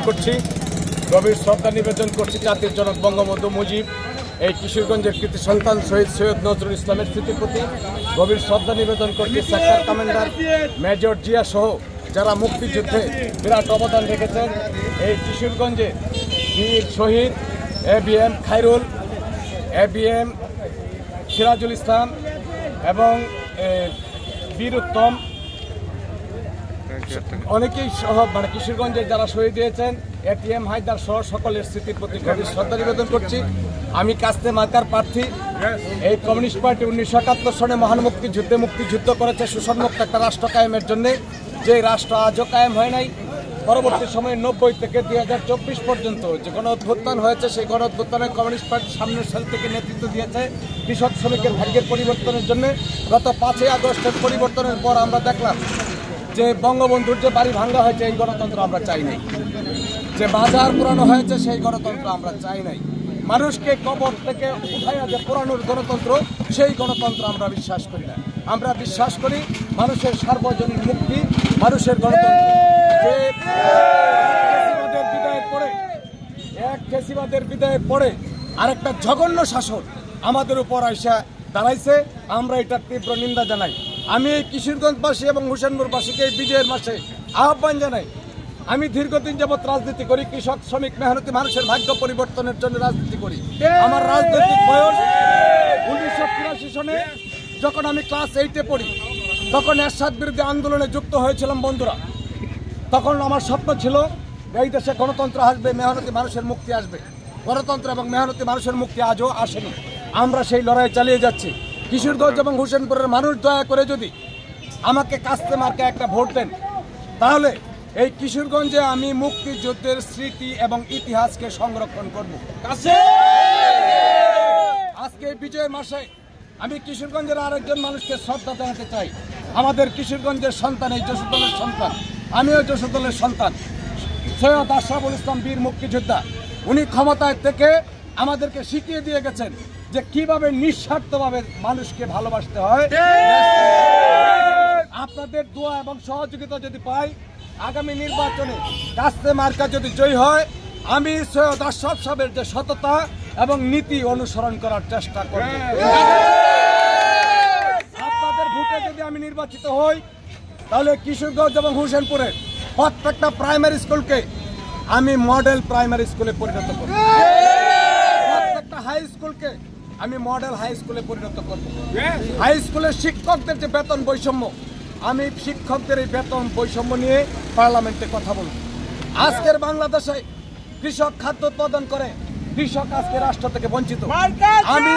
করছি, গভীর শ্রদ্ধা নিবেদন করছি জাতির জনক বঙ্গবন্ধু মুজিব এই কিশোরগঞ্জের কৃতি সন্তান শহীদ সৈয়দ নজরুল ইসলামের স্মৃতির প্রতি গভীর শ্রদ্ধা নিবেদন করছি। সেক্টর কমান্ডার মেজর জিয়া সহ যারা মুক্তিযুদ্ধে বিরাট অবদান রেখেছেন, এই কিশোরগঞ্জে বীর শহীদ ABM খায়রুল, ABM সিরাজুল ইসলাম এবং বীর উত্তম অনেকেই সহ কিশোরগঞ্জে যারা শহীদ হয়েছেন, ATM হায়দার সহ সকলের স্মৃতির প্রতি গভীর শ্রদ্ধা নিবেদন করছি। আমি কাস্তে মার্কার প্রার্থী। এই কমিউনিস্ট পার্টি 1971 সনে মহান মুক্তিযুদ্ধ করেছে সুসম্মুক্ত একটা রাষ্ট্র কায়েমের জন্য, যে রাষ্ট্র আজও কায়েম হয় নাই। পরবর্তী সময়ে 90 থেকে 2024 পর্যন্ত যে গণ অভ্যুত্থান হয়েছে, সেই গণ অভ্যুত্থানে কমিউনিস্ট পার্টি সামনের সাল থেকে নেতৃত্ব দিয়েছে কৃষক শ্রমিকের ভাগ্যের পরিবর্তনের জন্য। গত 5ই আগস্টের পরিবর্তনের পর আমরা দেখলাম যে বঙ্গবন্ধুর যে বাড়ি ভাঙ্গা হয়েছে, এই গণতন্ত্র আমরা চাই নাই। যে বাজার পুরানো হয়েছে, সেই গণতন্ত্র আমরা চাই নাই। মানুষকে কবর থেকে উঠাইয়া যে পুরানোর গণতন্ত্র, সেই গণতন্ত্র আমরা বিশ্বাস করি না। আমরা বিশ্বাস করি মানুষের সার্বজনীন মুক্তি, মানুষের গণতন্ত্র। যে ফ্যাসিবাদের বিদায়ের পরে আরেকটা জঘন্য শাসন আমাদের উপর আইসা দাঁড়াইছে, আমরা এটার তীব্র নিন্দা জানাই। আমি এই কিশোরগঞ্জবাসী এবং হোসেনপুরবাসীকে এই বিজয়ের মাসে আহ্বান জানাই। আমি দীর্ঘদিন যাবৎ রাজনীতি করি, কৃষক শ্রমিক মেহনতি মানুষের ভাগ্য পরিবর্তনের জন্য রাজনীতি করি। আমার রাজনৈতিক বয়স 1983 সনে যখন আমি ক্লাস 8-এ পড়ি, তখন এরশাদ বিরোধী আন্দোলনে যুক্ত হয়েছিলাম বন্ধুরা। তখন আমার স্বপ্ন ছিল এই দেশে গণতন্ত্র আসবে, মেহনতি মানুষের মুক্তি আসবে। গণতন্ত্র এবং মেহনতি মানুষের মুক্তি আজও আসেনি। আমরা সেই লড়াই চালিয়ে যাচ্ছি। কিশোরগঞ্জ এবং হোসেনপুরের মানুষ দয়া করে যদি আমাকে কাস্তে মার্কে একটা ভোট দেন, তাহলে এই কিশোরগঞ্জে আমি মুক্তিযুদ্ধের স্মৃতি এবং ইতিহাসকে সংরক্ষণ করব। আজকে বিজয়ের মাসে আমি কিশোরগঞ্জের আরেকজন মানুষকে শ্রদ্ধা জানাতে চাই। আমাদের কিশোরগঞ্জের সন্তান, এই যশোদলের সন্তান, আমিও যশোদলের সন্তান, সৈয়দ আশরাফুল ইসলাম বীর মুক্তিযোদ্ধা। উনি ক্ষমতায় থেকে আমাদেরকে শিখিয়ে দিয়ে গেছেন যে কিভাবে নিঃস্বার্থভাবে মানুষকে ভালোবাসতে হয়। আপনাদের দোয়া এবং সহযোগিতা যদি পাই, আগামী নির্বাচনে কাস্তে মার্কা যদি জয়ী হয়, আমি সৈয়দ আশরাফ সাহেবের যে সততা এবং নীতি অনুসরণ করার চেষ্টা করব। আপনাদের ভোটে যদি আমি নির্বাচিত হই, তাহলে কিশোরগঞ্জ এবং হোসেনপুরের প্রত্যেকটা প্রাইমারি স্কুলকে আমি মডেল প্রাইমারি স্কুলে পরিণত করব। প্রত্যেকটা হাই স্কুলকে আমি মডেল হাই স্কুলে পরিণত করব। হাই স্কুলের শিক্ষকদের যে বেতন বৈষম্য, আমি শিক্ষকদের এই বেতন বৈষম্য নিয়ে পার্লামেন্টে কথা বলব। আজকের বাংলাদেশে কৃষক খাদ্য উৎপাদন করে, কৃষক আজকে রাষ্ট্র থেকে বঞ্চিত। আমি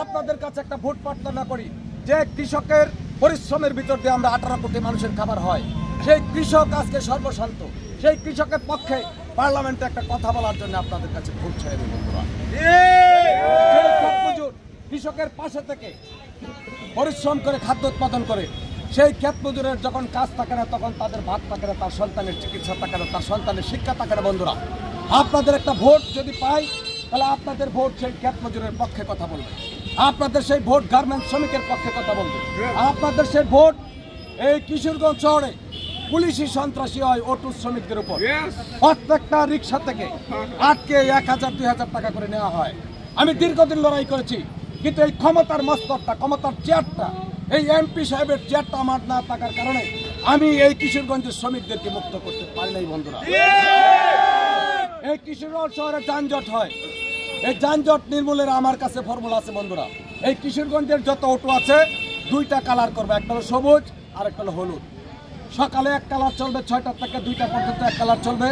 আপনাদের কাছে একটা ভোট প্রার্থনা করি যে কৃষকের পরিশ্রমের ভিতর দিয়ে আমরা 18 কোটি মানুষের খাবার হয়। সেই কৃষক আজকে সর্বশান্ত, সেই কৃষকের পক্ষে পার্লামেন্টে একটা কথা বলার জন্য আপনাদের কাছে ভোট চাইবে বন্ধুরা। কৃষকের পাশে থেকে পরিশ্রম করে খাদ্য উৎপাদন করে, সেই ক্ষেত মজুরের যখন কাজ থাকে না, তখন তাদের ভাত থাকে না, তার সন্তানের চিকিৎসা থাকে না, তার সন্তানের শিক্ষা থাকে না। বন্ধুরা, আপনাদের একটা ভোট যদি পাই, তাহলে আপনাদের ভোট সেই ক্ষেত মজুরের পক্ষে কথা বলবে। আপনাদের সেই ভোট গার্মেন্টস শ্রমিকের পক্ষে কথা বলবে। আপনাদের সেই ভোট এই কিশোরগঞ্জ শহরে পুলিশি সন্ত্রাসী হয় অটো শ্রমিকদের উপর। প্রত্যেকটা রিক্সা থেকে আটকে 1000-2000 টাকা করে নেওয়া হয়। আমি দীর্ঘদিন লড়াই করেছি, কিন্তু এই ক্ষমতার মস্তকটা, ক্ষমতার চেয়ারটা, এই এমপি সাহেবের চেয়ারটা আমার না থাকার কারণে আমি এই কিশোরগঞ্জের শ্রমিকদেরকে মুক্ত করতে পারি নাই বন্ধুরা। এই কিশোরগঞ্জ শহরে যানজট হয়, এই যানজট নির্মূলের আমার কাছে ফর্মুলা আছে বন্ধুরা। এই কিশোরগঞ্জের যত অটো আছে, 2টা কালার করবে, একটা হলো সবুজ আর একটা হলো হলুদ। সকালে এক কালার চলবে 6টা থেকে 2টা পর্যন্ত এক কালার চলবে,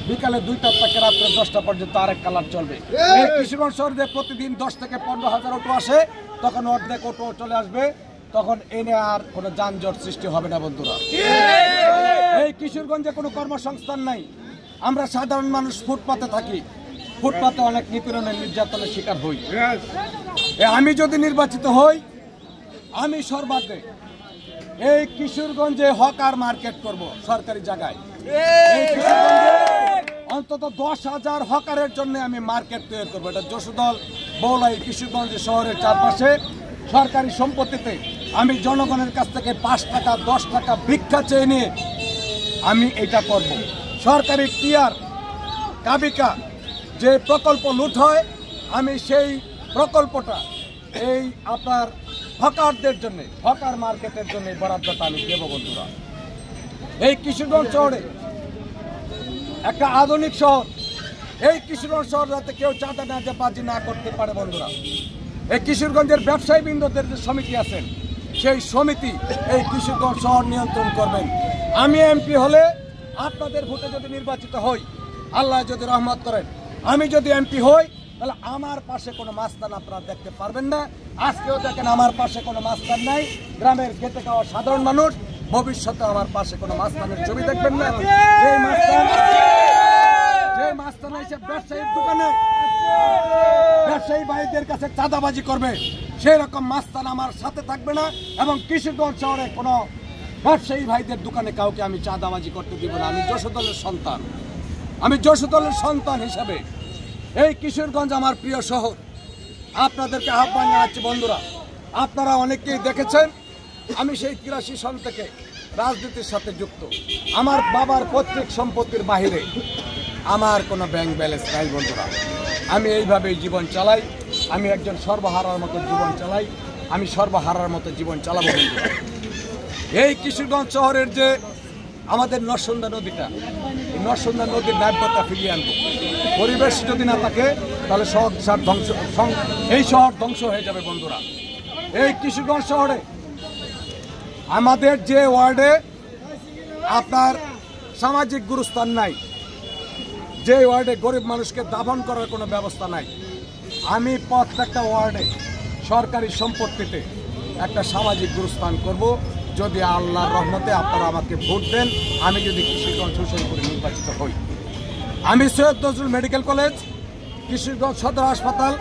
বিকালে 2টা থেকে রাত্রে 10টা পর্যন্ত আরেক কালার চলবে। এই কিশোরগঞ্জ শহরে প্রতিদিন 10 থেকে 15,000 অটো আসে, তখন অর্ধেক অটো চলে আসবে, তখন এনে আর কোনো যানজট সৃষ্টি হবে না বন্ধুরা। এই কিশোরগঞ্জে কোনো কর্মসংস্থান নাই, আমরা সাধারণ মানুষ ফুটপাতে থাকি, ফুটপাতে অনেক নিপীড়নের নির্যাতনের শিকার হই। আমি যদি নির্বাচিত হই, আমি সর্বাগ্রে এই কিশোরগঞ্জে হকার মার্কেট করব সরকারি জায়গায়। এই কিশোরগঞ্জে অন্তত 10,000 হকারের জন্য আমি মার্কেট তৈরি করবো। এটা যশোদল, বৌলাই, কিশোরগঞ্জ শহরের চারপাশে সরকারি সম্পত্তিতে আমি জনগণের কাছ থেকে 5 টাকা 10 টাকা ভিক্ষা চেয়ে নিয়ে আমি এটা করব। সরকারি টিআর কাবিকা যে প্রকল্প লুট হয়, আমি সেই প্রকল্পটা এই আপনার হকারদের জন্য, হকার মার্কেটের জন্য বরাদ্দটা আমি দেব বন্ধুরা। এই কিশোরগঞ্জ শহরে একটা আধুনিক শহর, এই কিশোরগঞ্জ শহর যাতে কেউ চাঁদা বাজি না করতে পারে বন্ধুরা। এই কিশোরগঞ্জের ব্যবসায়ীবৃন্দদের যে সমিতি আছেন, সেই সমিতি এই কিশোরগঞ্জ শহর নিয়ন্ত্রণ করবেন। আমি এমপি হলে, আপনাদের ভোটে যদি নির্বাচিত হই, আল্লাহ যদি রহমত করেন, আমি যদি এমপি হই, তাহলে আমার পাশে কোনো মাস্তান আপনারা দেখতে পারবেন না। আজকেও দেখেন আমার পাশে কোনো মাস্তান নাই, গ্রামের খেতে খাওয়া সাধারণ মানুষ। ভবিষ্যতে আমার পাশে কোনো মাস্তানের ছবি দেখবেন না। যে মাস্তান এসে ব্যবসায়ীর দোকানে ব্যবসায়ী ভাইদের কাছে চাঁদাবাজি করবে, সেই রকম মাস্তান আমার সাথে থাকবে না। এবং কিশোরগঞ্জ শহরে কোনো ব্যবসায়ী ভাইদের দোকানে কাউকে আমি চাঁদাবাজি করতে দিব না। আমি যশোদলের সন্তান, আমি যশোদলের সন্তান হিসাবে এই কিশোরগঞ্জ আমার প্রিয় শহর। আপনাদেরকে আহ্বান জানাচ্ছি বন্ধুরা, আপনারা অনেকেই দেখেছেন আমি সেই 83 সন থেকে রাজনীতির সাথে যুক্ত। আমার বাবার পৈতৃক সম্পত্তির বাহিরে আমার কোনো ব্যাংক ব্যালেন্স নাই বন্ধুরা। আমি এইভাবেই জীবন চালাই, আমি একজন সর্বহারার মতো জীবন চালাই, আমি সর্বহারার মতো জীবন চালাবো বন্ধুরা। এই কিশোরগঞ্জ শহরের যে আমাদের নরসুন্দা নদীটা, এই নরসুন্দা নদীর নাব্যতা ফিরিয়ে আনবো। পরিবেশ যদি না থাকে তাহলে এই শহর ধ্বংস হয়ে যাবে বন্ধুরা। এই কিশোরগঞ্জ শহরে আমাদের যে ওয়ার্ডে আপনার সামাজিক গুরুস্থান নাই, যে ওয়ার্ডে গরিব মানুষকে দাফন করার কোনো ব্যবস্থা নাই, আমি প্রত্যেকটা ওয়ার্ডে সরকারি সম্পত্তিতে একটা সামাজিক গুরুস্থান করব। যদি আল্লাহর রহমতে আপনারা আমাকে ভোট দেন, আমি যদি কিশোরগঞ্জ হুসেনপুরে নির্বাচিত হই, আমি সৈয়দ নজরুল মেডিকেল কলেজ, কিশোরগঞ্জ সদর হাসপাতাল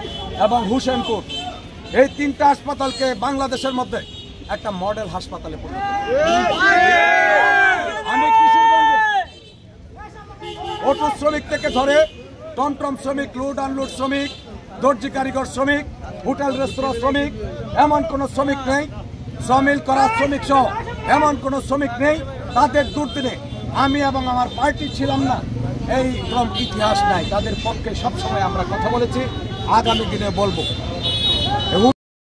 এবং হুসেনপুর, এই 3টা হাসপাতালকে বাংলাদেশের মধ্যে একটা মডেল হাসপাতালে পরিণত করব। আমি কিশোরগঞ্জে অটো শ্রমিক থেকে ধরে টমটম শ্রমিক, লোড আনলোড শ্রমিক, দর্জি কারিগর শ্রমিক, হোটেল রেস্তোরাঁ শ্রমিক, এমন কোনো শ্রমিক নেই, শ্রমিক করা শ্রমিক সহ এমন কোনো শ্রমিক নেই তাদের দুর্দিনে আমি এবং আমার পার্টি ছিলাম না, এই ক্রম ইতিহাস নাই। তাদের পক্ষে সবসময় আমরা কথা বলেছি, আগামী দিনে বলবো।